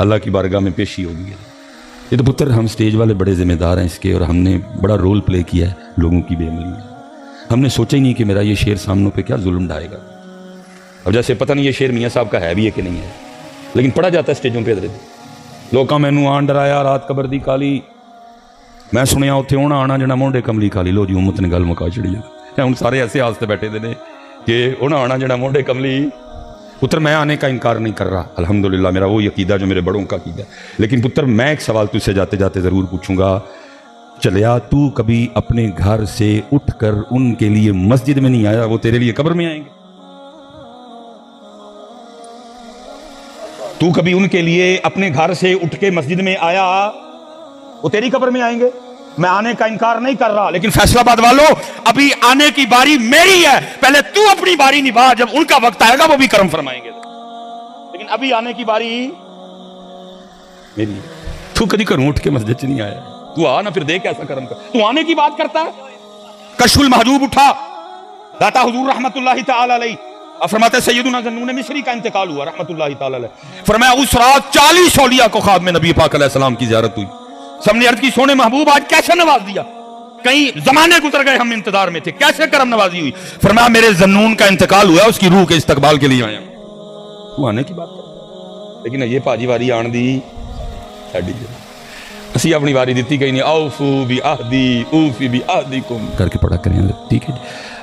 اللہ کی بارگاہ میں پیشی ہوگی. یہ تو پتر ہم سٹیج والے بڑے ذمہ دار ہیں اس کے، اور ہم نے بڑا رول پلے کیا ہے لوگوں کی بے عملی میں. ہم نے سوچا ہی نہیں کہ میرا یہ شعر سامنوں پہ کیا ظلم ڈھائے گا. اب جیسے پتہ نہیں یہ شعر میاں صاحب کا ہے بھی ہے کہ نہیں ہے، لیکن پڑھا جاتا ہے سٹیجوں پہ. حضرت لوکاں مینوں آن ڈرایا رات قبر دی کالی، میں سنیا اتنے ہونا آنا جنا مونڈے کملی کالی. لو جی امت نے گل مکا چڑی ہے. ہوں سارے ایسے آستے بیٹھے دے نے کہ ہونا آنا جنا مونڈے کملی. پتر میں آنے کا انکار نہیں کر رہا، الحمدللہ میرا وہی عقیدہ جو میرے بڑوں کا عقیدہ. لیکن پتر میں ایک سوال تجھ سے جاتے جاتے ضرور پوچھوں گا، چلیا تو کبھی اپنے گھر سے اٹھ کر ان کے لیے مسجد میں نہیں آیا، وہ تیرے لیے قبر میں آئیں گے؟ تو کبھی ان کے لیے اپنے گھر سے اٹھ کے مسجد میں آیا، وہ تیری قبر میں آئیں گے؟ میں آنے کا انکار نہیں کر رہا، لیکن فیصلہ آباد والوں ابھی آنے کی باری میری ہے. پہلے تو اپنی باری نبھا، جب ان کا وقت آئے گا وہ بھی کرم فرمائیں گے. لیکن ابھی آنے کی باری میری ہے. تو کبھی گھروں اٹھ کے مسجد سے نہیں آیا، تو آ نا پھر دیکھ ایسا کرم کر. تو آنے کی بات کرتا ہے. کشف المحجوب اٹھا، داتا حضور رحمت اللہ تعالی علیہ، اور فرماتے سیدنا ذنون مصری کا انتقال ہوا رحمت اللہ تعالی علیہ. فرمایا اس رات 40 اولیاء کو خواب میں نبی پاک علیہ السلام کی زیارت ہوئی. سب نے عرض کی سونے محبوب آج کیسے نواز دیا؟ کئی زمانے گزر گئے ہم انتظار میں تھے، کیسے کرم نوازی ہوئی؟ فرمایا میرے ذنون کا انتقال ہوا، اس کی روح کے استقبال کے لیے آیا. تو آنے کی بات کر، لیکن یہ پاجی واری آن دی ساڈی اسی اپنی واری دیتی کہیں نہیں. اوفو بعہدی اوفی بعہدکم کر کے پڑھا کریں. ٹھیک ہے.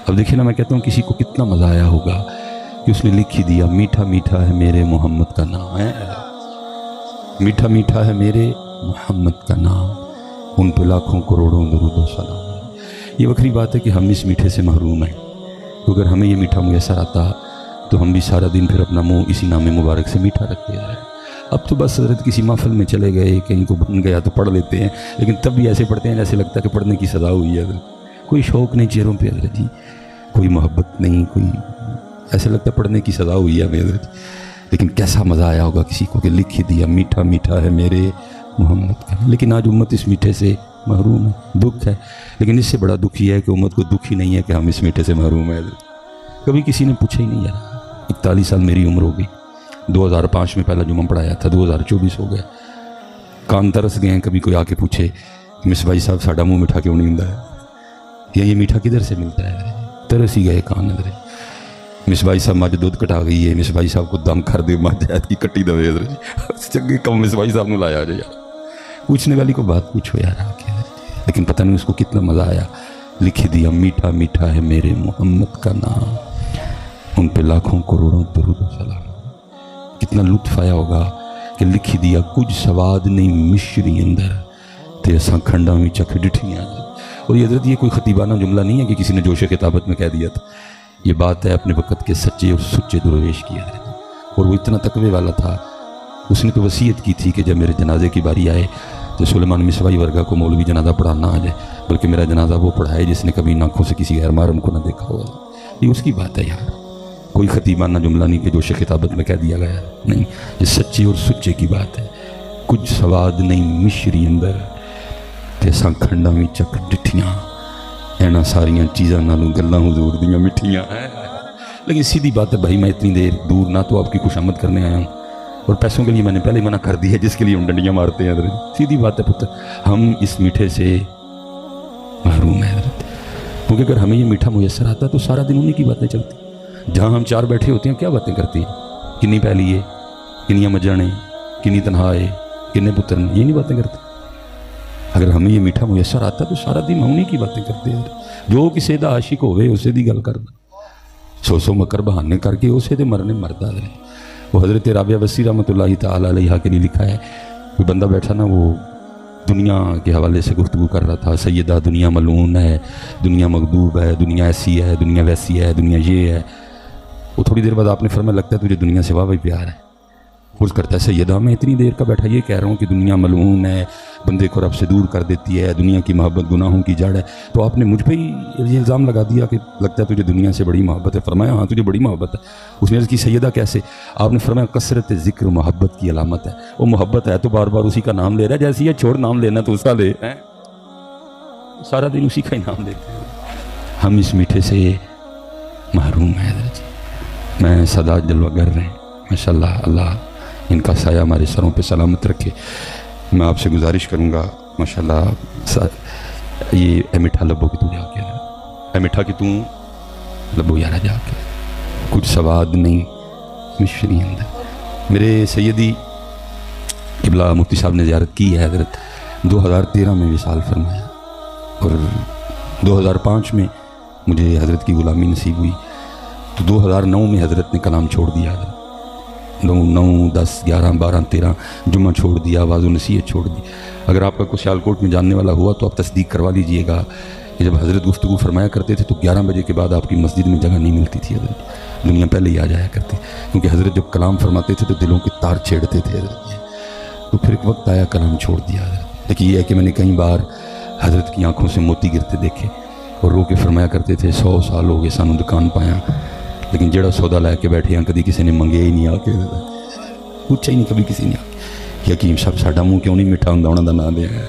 اب دیکھیں نا، میں کہتا ہوں کسی کو کتنا مزہ آیا ہوگا کہ اس نے لکھ ہی دیا، میٹھا میٹھا ہے میرے محمد کا نام ہے، میٹھا میٹھا ہے میرے محمد کا نام، ان پہ لاکھوں کروڑوں درود و سلام. یہ وکری بات ہے کہ ہم اس میٹھے سے محروم ہیں. تو اگر ہمیں یہ میٹھا میسر آتا تو ہم بھی سارا دن پھر اپنا منہ اسی نام مبارک سے میٹھا رکھتے رہے. اب تو بس حضرت کسی محفل میں چلے گئے، کہیں کو بن گیا تو پڑھ لیتے ہیں، لیکن تب بھی ایسے پڑھتے ہیں جیسے لگتا ہے کہ پڑھنے کی سزا ہوئی ہے. کوئی شوق نہیں چہروں پہ حضرت جی، کوئی محبت نہیں، کوئی ایسے لگتا ہے پڑھنے کی سزا ہوئی ہے حضرت جی. لیکن کیسا مزہ آیا ہوگا کسی کو کہ لکھ ہی دیا، میٹھا میٹھا ہے میرے محمد کا. لیکن آج امت اس میٹھے سے محروم ہے، دکھ ہے. لیکن اس سے بڑا دکھ یہ ہے کہ امت کو دکھ ہی نہیں ہے کہ ہم اس میٹھے سے محروم ہیں. کبھی کسی نے پوچھا ہی نہیں یار. 41 سال میری عمر ہو گئی، 2005 میں پہلا جمعہ پڑھایا تھا، 2024 ہو گیا. کان ترس گئے ہیں کبھی کوئی آ کے پوچھے مس بھائی صاحب ساڈا منہ میٹھا کیوں نہیں ہوندا ہے، یا یہ میٹھا کدھر سے ملتا ہے؟ ترس ہی گئے کان. ادھر مس بھائی صاحب مجھ دودھ کٹا گئی ہے، مس بھائی صاحب کو دم کر دے مجھ ایت کی کٹی دے. چنگے کم مس بھائی صاحب نے لایا جائے یار. پوچھنے والی کو بات پوچھو یار آ کے. لیکن پتہ نہیں اس کو کتنا مزہ آیا. لکھ دیا میٹھا میٹھا ہے میرے محمد کا نام، ان پہ لاکھوں کروڑوں درود و سلام. کتنا لطف آیا ہوگا کہ لکھ دیا کچھ سواد نہیں مشری اندر تے اساں کھنڈاں وچ چکھ ڈٹھیاں. اور یہ حضرت یہ کوئی خطیبانہ جملہ نہیں ہے کہ کسی نے جوش خطابت میں کہہ دیا تھا. یہ بات ہے اپنے وقت کے سچے اور سچے درویش کی حضرت. اور وہ اتنا تقوی والا تھا، اس نے تو وصیت کی تھی کہ جب میرے جنازے کی باری آئے تو سلیمان مصوائی ورگا کو مولوی جنازہ پڑھانا آ جائے، بلکہ میرا جنازہ وہ پڑھائے جس نے کبھی آنکھوں سے کسی غیر محرم کو نہ دیکھا ہوا. یہ اس کی بات ہے یار، کوئی خطیبانہ جملہ نہیں کہ جوش خطابت میں کہہ دیا گیا. نہیں، یہ سچے اور سچے کی بات ہے. کچھ سواد نہیں مشری اندر تے اساں کھنڈاں وچ چک ڈٹھیاں، اینا ساریاں چیزاں نالوں گلاں حضور دیاں مٹھیاں. لیکن سیدھی بات ہے بھائی، میں اتنی دیر دور نہ تو آپ کی خوش آمد کرنے آیا ہوں، اور پیسوں کے لیے میں نے پہلے منع کر دی ہے جس کے لیے ہم ڈنڈیاں مارتے ہیں حضرت. سیدھی بات ہے پتر، ہم اس میٹھے سے محروم ہیں حضرت. کیونکہ اگر ہمیں یہ میٹھا میسر آتا تو سارا دن انہیں کی باتیں چلتی. جہاں ہم چار بیٹھے ہوتے ہیں کیا باتیں کرتے ہیں؟ کنی پہلی ہے، کنیاں مجھاں نے، کنی تنہا ہے، کنے پتر نے، یہ نہیں باتیں کرتے. اگر ہمیں یہ میٹھا میسر آتا تو سارا دن ہم انہیں کی باتیں کرتے ہیں. جو کسی دا عاشق ہوئے اسے دی گل کرنا، سو مکر بہانے کر کے اسے دے مرنے مردہ رہے. وہ حضرت رابعہ وصی رحمۃ اللہ تعالی علیہ کے لیے لکھا ہے، کوئی بندہ بیٹھا نا، وہ دنیا کے حوالے سے گفتگو کر رہا تھا. سیدہ دنیا ملعون ہے، دنیا مغضوب ہے، دنیا ایسی ہے، دنیا ویسی ہے، دنیا یہ ہے. وہ تھوڑی دیر بعد آپ نے فرمایا لگتا ہے تجھے دنیا سے واہ پیار ہے. عرض کرتا ہے سیدہ میں اتنی دیر کا بیٹھا یہ کہہ رہا ہوں کہ دنیا ملعون ہے، بندے کو رب سے دور کر دیتی ہے، دنیا کی محبت گناہوں کی جڑ ہے، تو آپ نے مجھ پہ ہی یہ الزام لگا دیا کہ لگتا ہے تجھے دنیا سے بڑی محبت ہے. فرمایا ہاں تجھے بڑی محبت ہے. اس نے عرض کی سیدہ کیسے؟ آپ نے فرمایا کثرت ذکر محبت کی علامت ہے. وہ محبت ہے تو بار بار اسی کا نام لے رہا ہے، جیسے یہ چھوڑ نام لینا تو اس کا لے، سارا دن اسی کا ہی نام لیتے ہیں. ہم اس میٹھے سے محروم ہیں حضرت. میں صدا جلوہ گر رہے ہیں ماشاء اللہ. اللہ ان کا سایہ ہمارے سروں پہ سلامت رکھے۔ میں آپ سے گزارش کروں گا ماشاءاللہ یہ اے میٹھا لبو کہ تو جا کے اے میٹھا کہ تو لبو یارا جا کے کچھ سواد نہیں مشری اندر۔ میرے سیدی قبلہ مفتی صاحب نے زیارت کی ہے حضرت 2013 میں وصال فرمایا، اور 2005 میں مجھے حضرت کی غلامی نصیب ہوئی، تو 2009 میں حضرت نے کلام چھوڑ دیا۔ 9 10 11 12 13 جمعہ چھوڑ دیا، آواز و نصیحت چھوڑ دی۔ اگر آپ کا کوئی سیالکوٹ میں جاننے والا ہوا تو آپ تصدیق کروا لیجئے گا کہ جب حضرت گفتگو فرمایا کرتے تھے تو 11 بجے کے بعد آپ کی مسجد میں جگہ نہیں ملتی تھی حضرت، دنیا پہلے ہی آ جایا کرتی، کیونکہ حضرت جب کلام فرماتے تھے تو دلوں کے تار چھیڑتے تھے حضرت۔ تو پھر ایک وقت آیا کلام چھوڑ دیا حضرت۔ لیکن یہ ہے کہ میں نے کئی بار حضرت کی آنکھوں سے موتی گرتے دیکھے، اور رو کے فرمایا کرتے تھے 100 سال ہو گئے سانو دکان پایا، لیکن جڑا سودا لے کے بیٹھے ہیں کدی کسی نے منگے ہی نہیں، آ کے پوچھا ہی نہیں کبھی کسی نے۔ کہ حکیم صاحب ساڈا منہ کیوں نہیں میٹھا ہوندا انہاں دا نام لیا ہے،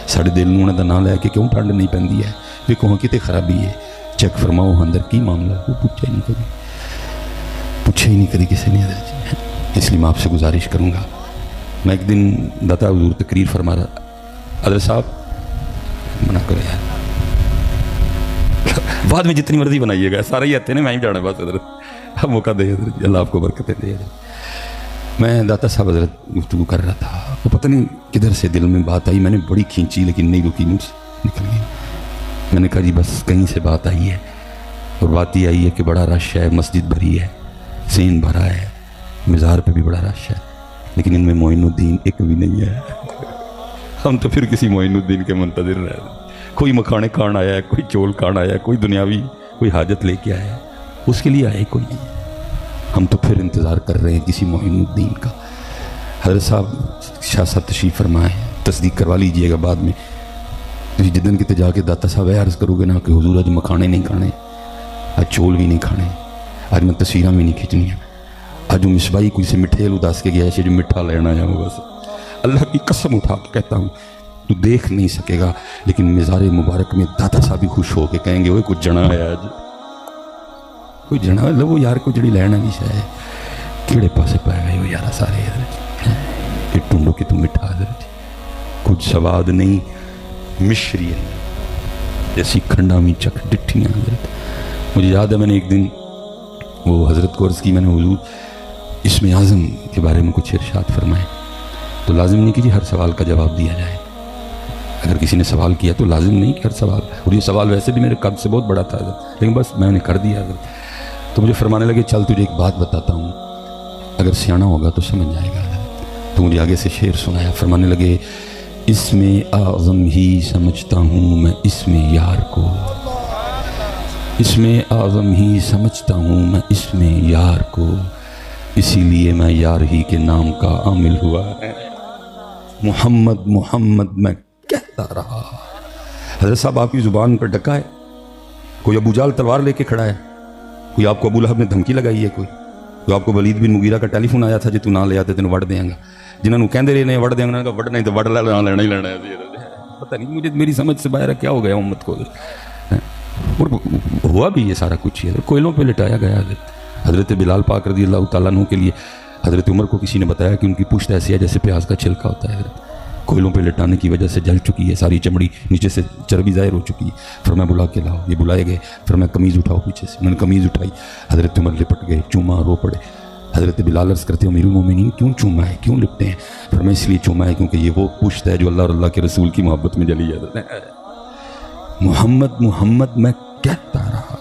ساڈے دل نوں انہاں دا نام لے کے کیوں ٹھنڈ نہیں پیندی ہے، وی کہاں کتے خرابی ہے، چیک فرماؤ اندر کی معاملہ، وہ پوچھا ہی نہیں کبھی، پوچھا ہی نہیں کبھی کسی نے حضرت۔ اس لیے میں آپ سے گزارش کروں گا، میں ایک دن داتا حضور تقریر فرما رہا، حضرت صاحب منع کرو یار، بعد میں جتنی مرضی بنائیے گا، سارے ہی آتے ہیں، میں ہی جانا بس حضرت، موقع دے حضرت، اللہ آپ کو برکتیں دے حضرت۔ میں داتا صاحب حضرت گفتگو کر رہا تھا، وہ پتہ نہیں کدھر سے دل میں بات آئی، میں نے بڑی کھینچی لیکن نہیں رکی، مجھ سے نکل گئی۔ میں نے کہا جی بس کہیں سے بات آئی ہے، اور بات یہ آئی ہے کہ بڑا رش ہے، مسجد بھری ہے، سین بھرا ہے، مزار پہ بھی بڑا رش ہے، لیکن ان میں معین الدین ایک بھی نہیں ہے۔ ہم تو پھر کسی معین الدین کے منتظر رہے، کوئی مکھانے کھان آیا ہے، کوئی چول کھان آیا ہے، کوئی دنیاوی کوئی حاجت لے کے آیا ہے، اس کے لیے آئے کوئی نہیں، ہم تو پھر انتظار کر رہے ہیں کسی معین الدین کا۔ حضرت صاحب شاہ صاحب تشریف فرمائے، تصدیق کروا لیجئے گا بعد میں، جدن کتے جا کے داتا صاحب عرض کرو گے نا کہ حضور آج مکھانے نہیں کھانے، آج چول بھی نہیں کھانے، آج میں تصویراں بھی نہیں کھینچنی ہیں، آج مصباحی کوئی سے مٹھے اداس کے گیا ہے جو مٹھا لینا ہے، بس اللہ کی قسم اٹھا کے کہتا ہوں تو دیکھ نہیں سکے گا، لیکن مزار مبارک میں داتا صاحب بھی خوش ہو کے کہیں گے وہ کچھ جنا ہے، آج کوئی جنا لو وہ یار کو جڑی لینا بھی شاید کیڑے پاسے پائے گئے وہ یارہ سارے حضرت، یہ ٹنڈو کی تو مٹھا حضرت، کچھ سواد نہیں مشری ہے جیسی کھنڈا میں چک ڈٹھیاں حضرت۔ مجھے یاد ہے میں نے ایک دن وہ حضرت کو عرض کی، میں نے حضور اسم اعظم کے بارے میں کچھ ارشاد فرمائے، تو لازم نہیں کہ جی ہر سوال کا جواب دیا جائے، اگر کسی نے سوال کیا تو لازم نہیں کہ ہر سوال، اور یہ سوال ویسے بھی میرے قد سے بہت بڑا تھا حضرت، لیکن بس میں نے کر دیا حضرت۔ تو مجھے فرمانے لگے چل تجھے ایک بات بتاتا ہوں، اگر سیانا ہوگا تو سمجھ جائے گا حضرت۔ تو مجھے آگے سے شعر سنایا، فرمانے لگے اسم اعظم ہی سمجھتا ہوں میں اسم یار کو، اسم اعظم ہی سمجھتا ہوں میں اسم یار کو، اسی لیے میں یار ہی کے نام کا عامل ہوا ہے، محمد محمد میں کہتا رہا۔ حضرت صاحب آپ کی زبان پر ڈکا ہے، کوئی ابو جال تلوار لے کے کھڑا ہے، کوئی آپ کو ابو لہب نے دھمکی لگائی ہے، کوئی آپ کو ولید بن مغیرہ کا ٹیلی فون آیا تھا جی تو نہ لے آتے تینوں وڑ دیں گا، جنہوں نے کہندے رہے وڑ دیں گا، وڑنا ہی تو وڑ لینا ہی لینا ہے، پتہ نہیں مجھے میری سمجھ سے باہر کیا ہو گیا امت کو، اور ہوا بھی یہ سارا کچھ ہی ہے، کوئلوں پہ لٹایا گیا حضرت بلال پاک رضی اللہ تعالیٰ عنہ کے لیے حضرت عمر کو کسی نے بتایا کہ ان کی پشت ایسی ہے جیسے پیاز کا چھلکا ہوتا ہے، کوئلوں پہ لٹانے کی وجہ سے جل چکی ہے، ساری چمڑی نیچے سے چربی ظاہر ہو چکی ہے، پھر میں بلا کے لاؤ، یہ بلائے گئے، پھر میں قمیض اٹھاؤ پیچھے سے، میں نے قمیض اٹھائی، حضرت عمر لپٹ گئے، چوما رو پڑے، حضرت بلال عرض کرتے امیر المومنین کیوں چوما ہے، کیوں لپٹے ہیں؟ پھر میں اس لیے چوما ہے کیونکہ یہ وہ پشت ہے جو اللہ اور اللہ کے رسول کی محبت میں جلی ہے، محمد محمد میں کہتا رہا،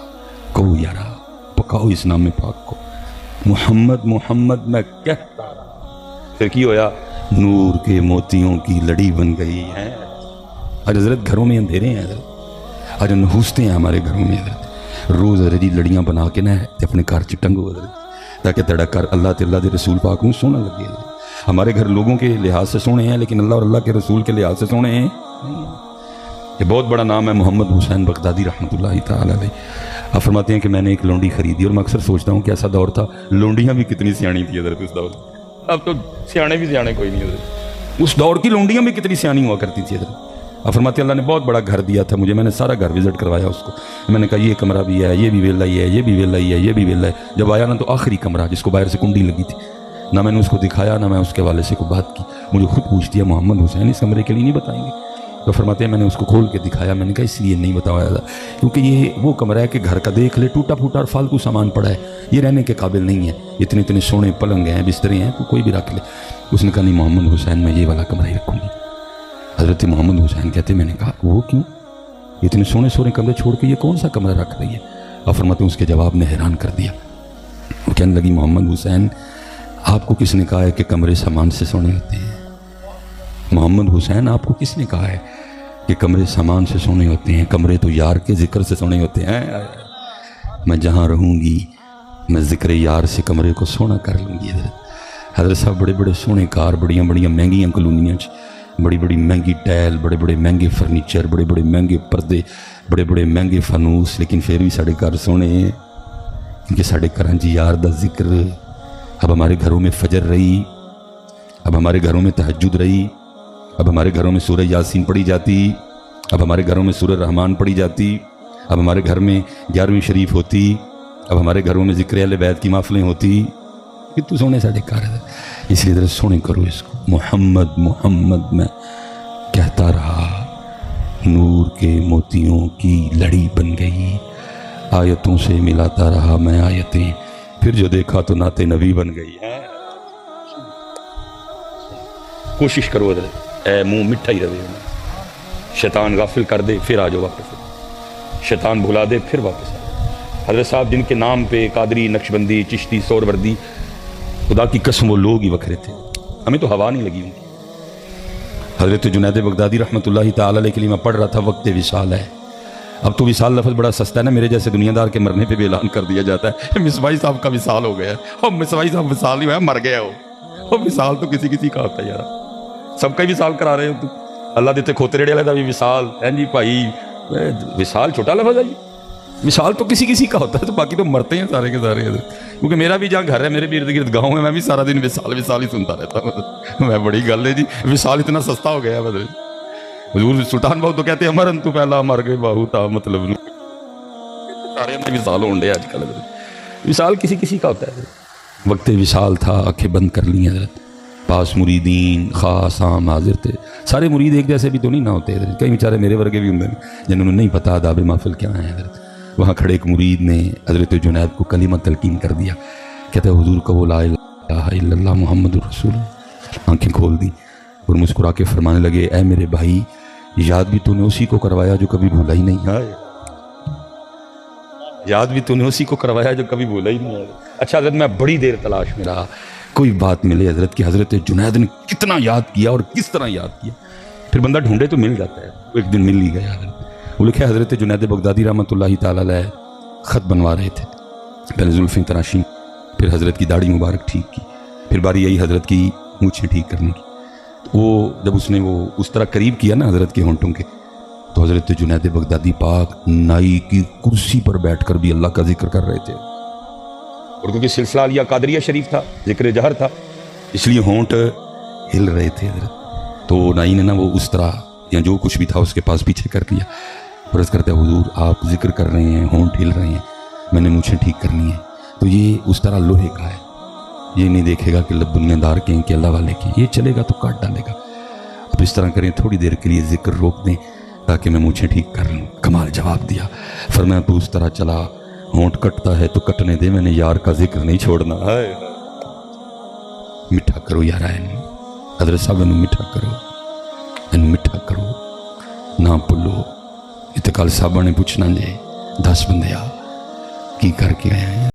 کہو یارا پکاؤ اس نام پاک کو، محمد محمد میں کہتا رہا، پھر کی ہویا نور کے موتیوں کی لڑی بن گئی ہے۔ آج حضرت گھروں میں اندھیرے ہیں حضرت، آج نحوستے ہیں ہمارے گھروں میں حضرت، روز حضرت لڑیاں بنا کے نہ اپنے کار چٹنگو حضرت تاکہ تیرا کر اللہ تے اللہ دے رسول پاک ہوں سونا لگے۔ ہمارے گھر لوگوں کے لحاظ سے سونے ہیں لیکن اللہ اور اللہ کے رسول کے لحاظ سے سونے ہیں۔ یہ بہت بڑا نام ہے محمد حسین بغدادی رحمۃ اللہ تعالی علیہ۔ آپ فرماتے ہیں کہ میں نے ایک لونڈی خریدی، اور میں اکثر سوچتا ہوں کہ ایسا دور تھا لونڈیاں بھی کتنی سیانی تھی حضرت اس دور، اب تو سیانے بھی سیانے کوئی نہیں حضرت، اس دور کی لونڈیاں بھی کتنی سیانی ہوا کرتی تھی حضرت۔ آپ فرماتے ہیں اللہ نے بہت بڑا گھر دیا تھا مجھے، میں نے سارا گھر وزٹ کروایا اس کو، میں نے کہا یہ کمرہ بھی ہے، یہ بھی ویلا ہی ہے، یہ بھی ویلا ہی ہے، یہ بھی ویلا ہے۔ جب آیا نا تو آخری کمرہ جس کو باہر سے کنڈی لگی تھی، نہ میں نے اس کو دکھایا نہ میں اس کے والد سے کوئی بات کی. مجھے خود پوچھ دیا محمد حسین اس کمرے کے لیے نہیں بتائیں گے؟ تو فرماتے ہیں میں نے اس کو کھول کے دکھایا. میں نے کہا اس لیے نہیں بتایا تھا کیونکہ یہ وہ کمرہ ہے کہ گھر کا دیکھ لے, ٹوٹا پھوٹا اور فالتو سامان پڑا ہے, یہ رہنے کے قابل نہیں ہے. اتنے اتنے سونے پلنگ ہیں, بسترے ہیں, تو کوئی بھی رکھ لے. اس نے کہا نہیں محمد حسین میں یہ والا کمرہ ہی رکھوں گی. حضرت محمد حسین کہتے میں نے کہا وہ کیوں, اتنے سونے سونے کمرے چھوڑ کے یہ کون سا کمرہ رکھ رہی ہے؟ اور فرماتے ہیں اس کے جواب نے حیران کر دیا. وہ کہنے لگی محمد حسین آپ کو کس نے کہا ہے کہ کمرے سامان سے سونے ہوتے ہیں؟ محمد حسین آپ کو کس نے کہا ہے کہ کمرے سامان سے سونے ہوتے ہیں؟ کمرے تو یار کے ذکر سے سونے ہوتے ہیں. میں جہاں رہوں گی میں ذکر یار سے کمرے کو سونا کر لوں گی. حضرت صاحب بڑے بڑے سونے کار, بڑیاں بڑیاں مہنگیاں کالونیاں, بڑی بڑی مہنگی ٹائل, بڑے بڑے مہنگے فرنیچر, بڑے بڑے مہنگے پردے, بڑے بڑے مہنگے فانوس, لیکن پھر بھی ساڑھے گھر سونے ہیں کیونکہ ساڑھے گھراں جی یار دا ذکر. اب ہمارے گھروں میں فجر رہی, اب ہمارے گھروں میں تہجد رہی, اب ہمارے گھروں میں سورہ یاسین پڑھی جاتی, اب ہمارے گھروں میں سورہ رحمان پڑھی جاتی, اب ہمارے گھر میں 11ویں شریف ہوتی, اب ہمارے گھروں میں ذکر اہل بیت کی محفلیں ہوتی. کہ تو سونے ساڑھے کار ہے, اس لیے ذرا سونے کرو اس کو. محمد محمد میں کہتا رہا, نور کے موتیوں کی لڑی بن گئی, آیتوں سے ملاتا رہا میں آیتیں, پھر جو دیکھا تو نعت نبی بن گئی. کوشش کرو حضرت, اے منہ مٹھا ہی رہے, شیطان غافل کر دے پھر آ جاؤ واپس, شیطان بھلا دے پھر واپس آ جاؤ. حضرت صاحب جن کے نام پہ قادری, نقشبندی, چشتی, سہروردی, خدا کی قسم وہ لوگ ہی وکھرے تھے, ہمیں تو ہوا نہیں لگی ان کی. حضرت جنید بغدادی رحمۃ اللہ تعالی علیہ کے لیے میں پڑھ رہا تھا وقت وصال ہے. اب تو وصال لفظ بڑا سستا ہے نا, میرے جیسے دنیا دار کے مرنے پہ بھی اعلان کر دیا جاتا ہے مصباحی صاحب کا وصال ہو گیا ہے. اور مصباحی صاحب وصال ہی ہوا, مر گیا وہ وصال تو کسی کسی کا ہوتا ہے یار, سب کا ہی وصال کرا رہے ہو تو. اللہ دیتے کھوتے ریڑے والے کا بھی وصال ہے جی بھائی, وصال چھوٹا لفظ ہے جی, وصال تو کسی کسی کا ہوتا ہے, تو باقی تو مرتے ہیں سارے کے سارے. کیونکہ میرا بھی جہاں گھر ہے, میرے بھی ارد گرد گاؤں ہے, میں بھی سارا دن وصال وصال ہی سنتا رہتا ہوں. میں بڑی گل ہے جی, وصال اتنا سستا ہو گیا ہے. حضور سلطان بہو تو کہتے ہیں مرن تو پہلا مر گئے بہو تھا, مطلب سارے میں وصال ہوں ڈے آج کل. وصال کسی کسی کا ہوتا ہے. وقت وصال تھا, آنکھیں بند کر لی حضرت, پاس مریدین خاص عام حاضر تھے. سارے مرید ایک جیسے بھی تو نہیں نہ ہوتے حضرت, کئی بیچارے میرے ورگے بھی ہوں گے جنہوں نے نہیں پتا آداب محفل کیا ہیں حضرت. وہاں کھڑے ایک مرید نے حضرت جنید کو کلمہ تلقین کر دیا, کہتے ہیں حضور کا وہ لا الہ الا اللہ محمد الرسول. آنکھیں کھول دی اور مسکرا کے فرمانے لگے, اے میرے بھائی یاد بھی تو نے اسی کو کروایا جو کبھی بھولا ہی نہیں ہے, یاد بھی تو نے اسی کو کروایا جو کبھی بھولا ہی نہیں ہے. اچھا حضرت میں بڑی دیر تلاش میں رہا, کوئی بات ملے حضرت کی حضرت جنید نے کتنا یاد کیا اور کس طرح یاد کیا. پھر بندہ ڈھونڈے تو مل جاتا ہے, ایک دن مل ہی گیا حضرت. وہ لکھا حضرت جنید بغدادی رحمۃ اللہ تعالی علیہ خط بنوا رہے تھے, پہلے زلفیں تراشی, پھر حضرت کی داڑھی مبارک ٹھیک کی, پھر باری آئی حضرت کی مونچھیں ٹھیک کرنے کی. وہ جب اس نے وہ اس طرح قریب کیا نا حضرت کے ہونٹوں کے, تو حضرت جنید بغدادی پاک نائی کی کرسی پر بیٹھ کر بھی اللہ کا ذکر کر رہے تھے. اور کیونکہ سلسلہ علیہ قادریہ شریف تھا, ذکر جہر تھا, اس لیے ہونٹ ہل رہے تھے حضرت. تو نائی نے نا وہ اس طرح یا جو کچھ بھی تھا اس کے پاس پیچھے کر دیا. عرض کرتے ہیں حضور آپ ذکر کر رہے ہیں, ہونٹ ہل رہے ہیں, میں نے مجھے ٹھیک کرنی ہے. تو یہ اس طرح لوہے کا ہے, یہ نہیں دیکھے گا کہ لب دنیا دار کے ہیں کہ اللہ والے کے, یہ چلے گا تو کاٹ ڈالے گا. اب اس طرح کریں, تھوڑی دیر کے لیے ذکر روک دیں تاکہ میں مجھے ٹھیک کر لوں. کمال جواب دیا, فرمایا تو اس طرح چلا, ہونٹ کٹتا ہے تو کٹنے دے, میں نے یار کا ذکر نہیں چھوڑنا. میٹھا کرو یار, حضرت صاحب انہوں میٹھا کرو, نہ بھولو. اتقال صاحبہ نے پوچھنا جے 10 بندے کی کر کے آئے ہیں.